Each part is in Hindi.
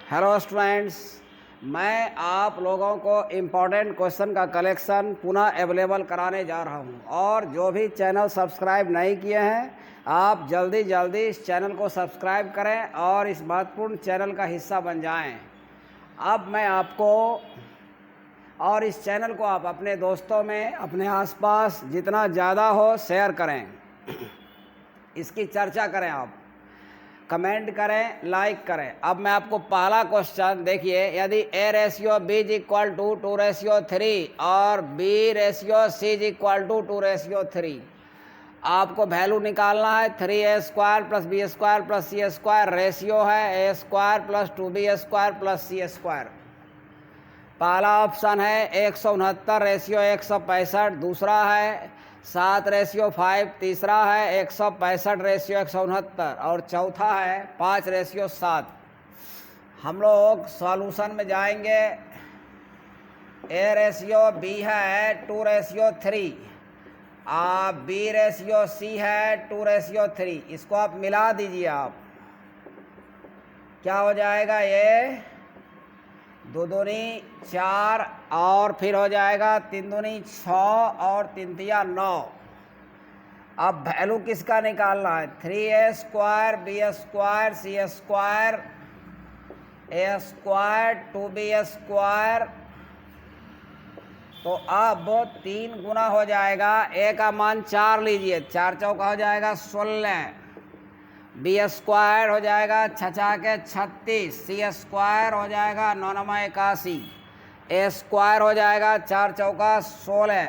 हेलो स्टूडेंट्स, मैं आप लोगों को इम्पोर्टेंट क्वेश्चन का कलेक्शन पुनः अवेलेबल कराने जा रहा हूं और जो भी चैनल सब्सक्राइब नहीं किए हैं आप जल्दी इस चैनल को सब्सक्राइब करें और इस महत्वपूर्ण चैनल का हिस्सा बन जाएं। अब मैं आपको और इस चैनल को आप अपने दोस्तों में, अपने आसपास जितना ज़्यादा हो शेयर करें, इसकी चर्चा करें, आप कमेंट करें, लाइक करें। अब मैं आपको पहला क्वेश्चन देखिए, यदि a ratio b is equal to 2:3 और b ratio c is equal to 2:3, आपको वैल्यू निकालना है 3a² + b² + c²। रेशियो है a² + 2b² + c²। पहला ऑप्शन है 169 रेशियो 165, दूसरा है 7:5, तीसरा है 165 रेशियो 169 और चौथा है 5 रेशियो 7। हम लोग सॉल्यूशन में जाएंगे। a रेशियो b है 2:3, b रेशियो c है 2:3। इसको आप मिला दीजिए। आप क्या हो जाएगा, ये 2 दूनी 4 और फिर हो जाएगा 3 दूनी 6 और 3 तिया 9। अब वैल्यू किसका निकालना है, 3a² b² c² a² 2b²। तो अब 3 गुना हो जाएगा, a का मान 4 लीजिए, 4 चौका हो जाएगा 16, b² हो जाएगा 6 के 36, c² हो जाएगा 9 81, a² हो जाएगा 4 चौका 16,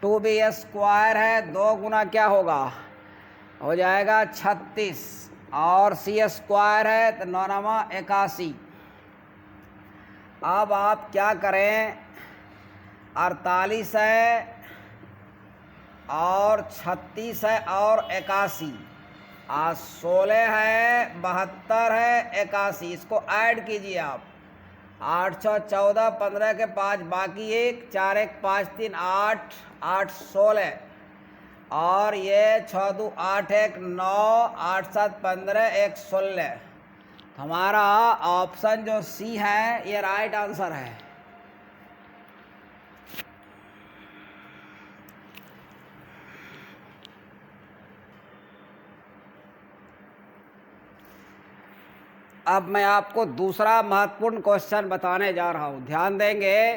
2b² है 2 गुना क्या होगा, हो जाएगा 36 और c² है तो 9 81। अब आप क्या करें, 48 है और 36 है और 81, 16 है 72 है 81। इसको ऐड कीजिए आप, 8 6 14, 15 के 5 बाकी 1, 4 1 5 3 8, 8 16 और ये 6 2 8 1 9, 8 7 15, 1 16। हमारा ऑप्शन जो सी है ये राइट आंसर है। अब मैं आपको दूसरा महत्वपूर्ण क्वेश्चन बताने जा रहा हूँ, ध्यान देंगे।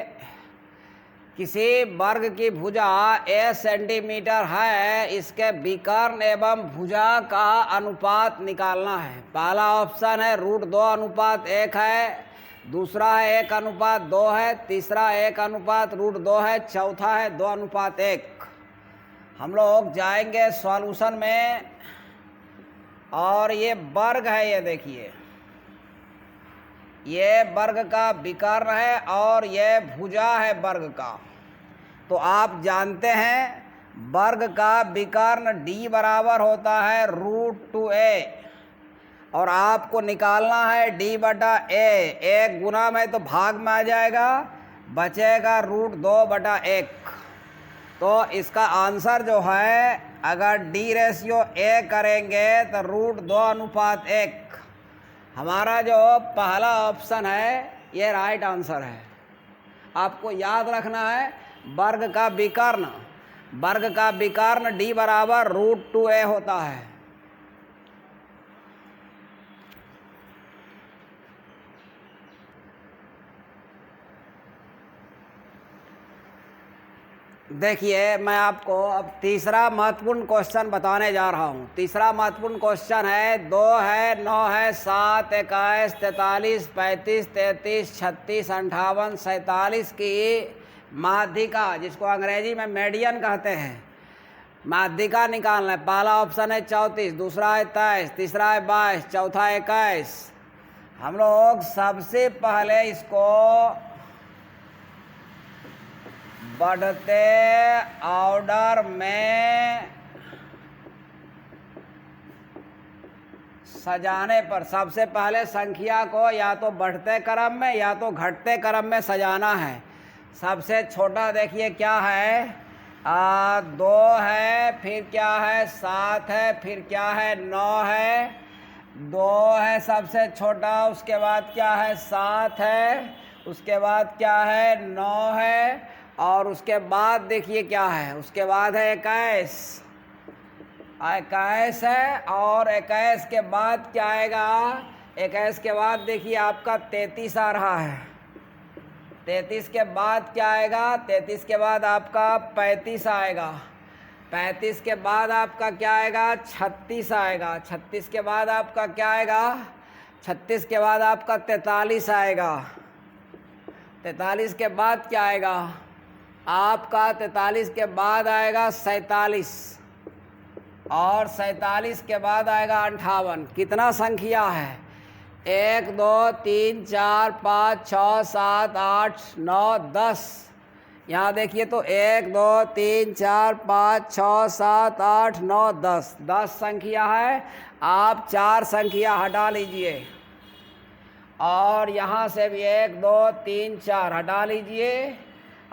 किसी वर्ग की भुजा a सेंटीमीटर है, इसके विकर्ण एवं भुजा का अनुपात निकालना है। पहला ऑप्शन है √2:1 है, दूसरा है 1:2 है, तीसरा 1:√2 है, चौथा है 2:1। हम लोग जाएंगे सॉल्यूशन में और ये वर्ग है, ये देखिए, ये वर्ग का विकर्ण है और ये भुजा है वर्ग का। तो आप जानते हैं वर्ग का विकर्ण d बराबर होता है √2a और आपको निकालना है d/a। 1 गुना में तो भाग में आ जाएगा, बचेगा √2/1। तो इसका आंसर जो है, अगर d रेशियो a करेंगे तो √2:1। हमारा जो पहला ऑप्शन है ये राइट आंसर है। आपको याद रखना है वर्ग का विकर्ण d बराबर √2a होता है। देखिए, मैं आपको अब तीसरा महत्वपूर्ण क्वेश्चन बताने जा रहा हूँ। तीसरा महत्वपूर्ण क्वेश्चन है 2 है 9 है 7 21 43 35 33 36 58 47 की माध्यिका, जिसको अंग्रेजी में मीडियन कहते हैं, माध्यिका निकालना है। पहला ऑप्शन है 34, दूसरा है 23, तीसरा है 22, चौथा 21। हम लोग सबसे पहले इसको बढ़ते ऑर्डर में सजाने पर, सबसे पहले संख्या को या तो बढ़ते क्रम में या तो घटते क्रम में सजाना है। सबसे छोटा देखिए क्या है, 2 है, फिर क्या है 7 है, फिर क्या है 9 है, 2 है है सबसे छोटा, उसके बाद क्या है 7 है, उसके बाद क्या है 9 है, और उसके बाद देखिए क्या है, उसके बाद है 21। 21 है, और 21 के बाद क्या आएगा, 21 के बाद देखिए आपका 33 आ रहा है। 33 के बाद क्या आएगा, 33 के बाद आपका 35 आएगा। 35 के बाद आपका क्या आएगा, 36 आएगा। 36 के बाद आपका क्या आएगा, 36 के बाद आपका 43 आएगा। 43 के बाद क्या आएगा आपका, 43 के बाद आएगा 47, और 47 के बाद आएगा 58। कितना संख्या है, 1 2 3 4 5 6 7 8 9 10। यहाँ देखिए तो 1 2 3 4 5 6 7 8 9 10, 10 संख्या है। आप 4 संख्या हटा लीजिए, और यहाँ से भी 1 2 3 4 हटा लीजिए।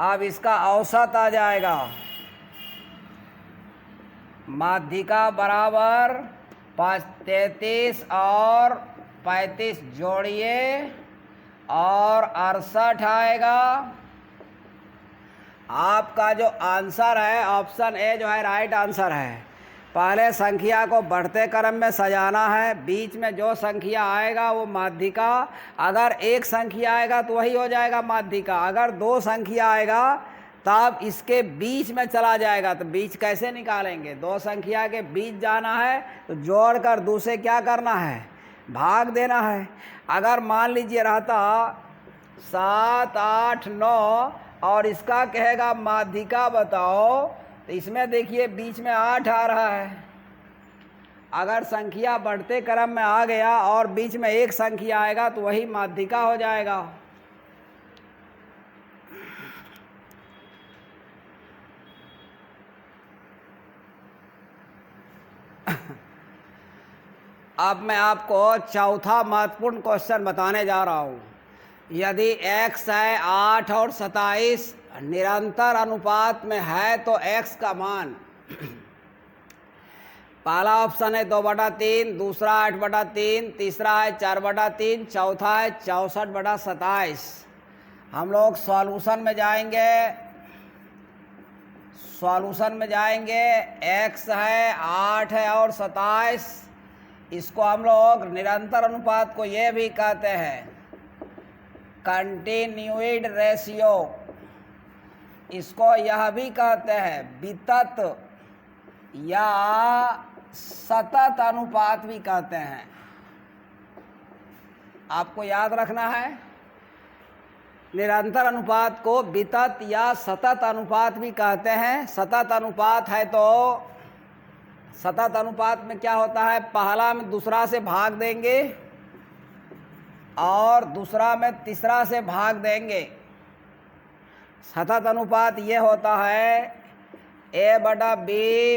अब इसका औसत आ जाएगा, माध्यिका बराबर 33 और 35 जोड़िए और 68 आएगा। आपका जो आंसर है ऑप्शन ए जो है राइट आंसर है। पहले संख्या को बढ़ते क्रम में सजाना है, बीच में जो संख्या आएगा वो माध्यिका। अगर एक संख्या आएगा तो वही हो जाएगा माध्यिका, अगर 2 संख्या आएगा तब इसके बीच में चला जाएगा। तो बीच कैसे निकालेंगे, 2 संख्या के बीच जाना है तो जोड़कर 2 से क्या करना है, भाग देना है। अगर मान लीजिए रहता 7 8 9 और इसका कहेगा माध्यिका बताओ, तो इसमें देखिए बीच में 8 आ रहा है। अगर संख्या बढ़ते क्रम में आ गया और बीच में एक संख्या आएगा तो वही माध्यिका हो जाएगा। अब मैं आपको चौथा महत्वपूर्ण क्वेश्चन बताने जा रहा हूँ। यदि x है 8 और 27 निरंतर अनुपात में है तो x का मान, पहला ऑप्शन है 2/3, दूसरा 8/3, तीसरा है 4/3, चौथा है 64/27। हम लोग सॉल्यूशन में जाएंगे। सॉल्यूशन में जाएंगे, x है 8 है और 27, इसको हम लोग निरंतर अनुपात को ये भी कहते हैं कंटिन्यूइड रेशियो, इसको यह भी कहते हैं वितत या सतत अनुपात भी कहते हैं। आपको याद रखना है, निरंतर अनुपात को वितत या सतत अनुपात भी कहते हैं। सतत अनुपात है तो सतत अनुपात में क्या होता है, पहला में दूसरा से भाग देंगे और दूसरा में तीसरा से भाग देंगे। सतत अनुपात ये होता है a/b,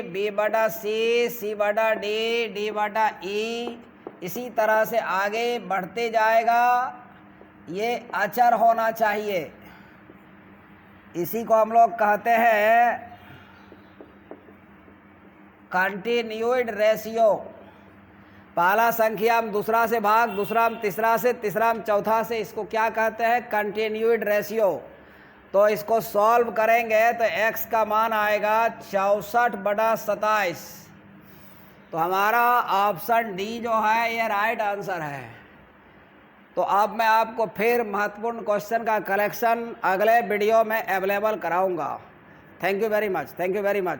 b/c, c/d, d/e, इसी तरह से आगे बढ़ते जाएगा। ये अचर होना चाहिए, इसी को हम लोग कहते हैं कंटिन्यूइड रेशियो। पहला संख्या में दूसरा से भाग, दूसरा में तीसरा से, तीसरा में चौथा से, इसको क्या कहते हैं कंटिन्यूइड रेशियो। तो इसको सॉल्व करेंगे तो x का मान आएगा 64/27। तो हमारा ऑप्शन डी जो है ये राइट आंसर है। तो अब मैं आपको फिर महत्वपूर्ण क्वेश्चन का कलेक्शन अगले वीडियो में अवेलेबल कराऊंगा। Thank you very much, thank you very much.